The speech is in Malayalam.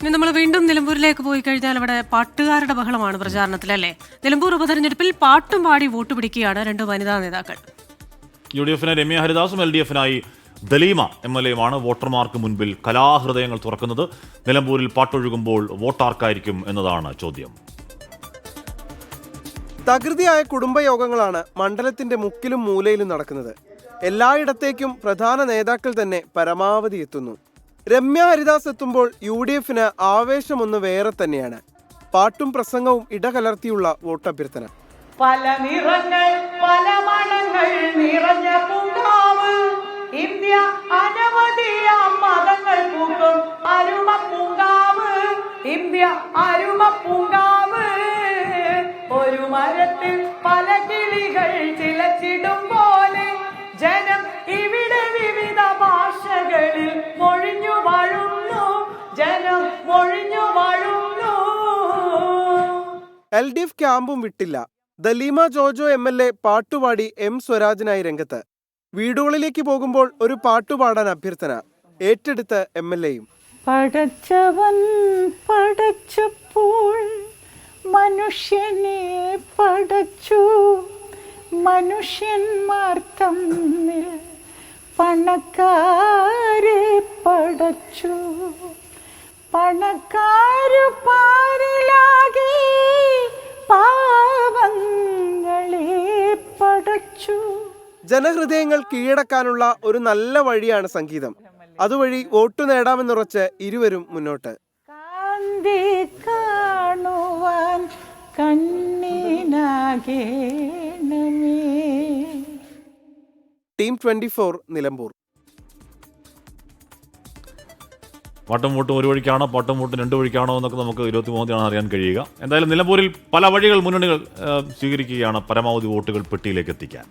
ഇനി നമ്മൾ വീണ്ടും നിലമ്പൂരിലേക്ക് പോയി കഴിഞ്ഞാൽ അവിടെ പാട്ടുകാരുടെ ബഹളമാണ് പ്രചാരണത്തിലല്ലേ. നിലമ്പൂർ ഉപതെരഞ്ഞെടുപ്പിൽ പാട്ടും പാടി വോട്ട് പിടിക്കുകയാണ് രണ്ട് വനിതാ നേതാക്കൾ. UDF-ന് രമ്യ ഹരിദാസും LDF-നായി ദലീമ MLA-യുമാണ് വോട്ടർമാർക്ക് മുൻപിൽ കലാഹൃദയങ്ങൾ തുറക്കുന്നത്. നിലമ്പൂരിൽ പാട്ടൊഴുകുമ്പോൾ വോട്ടാർക്കായിരിക്കും എന്നതാണ് ചോദ്യം. തകൃതിയായ കുടുംബയോഗങ്ങളാണ് മണ്ഡലത്തിന്റെ മുക്കിലും മൂലയിലും നടക്കുന്നത്. എല്ലായിടത്തേക്കും പ്രധാന നേതാക്കൾ തന്നെ പരമാവധി എത്തുന്നു. രമ്യ ഹരിദാസ് എത്തുമ്പോൾ UDF-ന് ആവേശമൊന്ന് വേറെ തന്നെയാണ്. പാട്ടും പ്രസംഗവും ഇടകലർത്തിയുള്ള വോട്ടഭ്യർത്ഥന. പല നിറങ്ങൾ പല മണങ്ങൾ നിറഞ്ഞ പൂങ്കാവ്, ഇന്ത്യ അനവധിയാം മതങ്ങൾ പൂക്കും അരുമ പൂങ്കാവ്, ഇന്ത്യ അരുമ പൂങ്കാവ്. ഒരു മരത്തിൽ പല കിളികൾ ചിലച്ചിടും പോലെ ജനം ഇവിടെ വിവിധ ഭാഷകളിൽ മൊഴിഞ്ഞു വാഴുന്നു, ജനം മൊഴിഞ്ഞു വാഴുന്നു. LDF ക്യാമ്പും വിട്ടില്ല. ദലീമ ജോജോ MLA പാട്ടുപാടി M സ്വരാജിനായി രംഗത്ത്. വീടുകളിലേക്ക് പോകുമ്പോൾ ഒരു പാട്ടുപാടാൻ അഭ്യർത്ഥന. ഏറ്റെടുത്ത് MLA-യും. പടച്ചവൻ പടച്ചപ്പോൾ മനുഷ്യനെ പടച്ചു, മനുഷ്യന്മാർ തമ്മിൽ പണക്കാരെ പടച്ചു, പണക്കാരു പാരിലാകെ പാവങ്ങളെ പടച്ചു. ജനഹൃദയങ്ങൾ കീഴടക്കാനുള്ള ഒരു നല്ല വഴിയാണ് സംഗീതം. അതുവഴി വോട്ടു നേടാമെന്നുറച്ച് ഇരുവരും മുന്നോട്ട്. കാന്തി കാണുവാൻ കണ്ണിനാകേണമേ. ടീം 24 നിലമ്പൂർ. പാട്ടും വോട്ടും ഒരു വഴിക്കാണോ പാട്ടും വോട്ടും രണ്ട് വഴിക്കാണോ എന്നൊക്കെ നമുക്ക് 23 അറിയാൻ കഴിയുക. എന്തായാലും നിലമ്പൂരിൽ പല വഴികൾ മുന്നണികൾ സ്വീകരിക്കുകയാണ് പരമാവധി വോട്ടുകൾ പെട്ടിയിലേക്ക് എത്തിക്കാൻ.